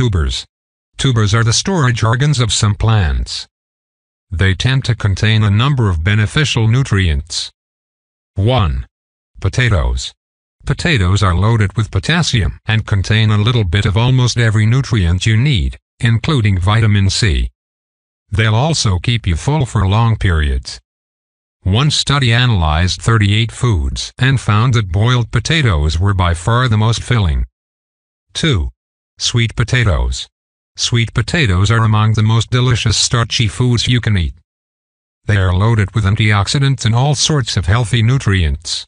tubers. Tubers are the storage organs of some plants. They tend to contain a number of beneficial nutrients. 1. Potatoes. Potatoes are loaded with potassium and contain a little bit of almost every nutrient you need, including vitamin C. They'll also keep you full for long periods. One study analyzed 38 foods and found that boiled potatoes were by far the most filling. 2. Sweet potatoes. Sweet potatoes are among the most delicious starchy foods you can eat. They are loaded with antioxidants and all sorts of healthy nutrients.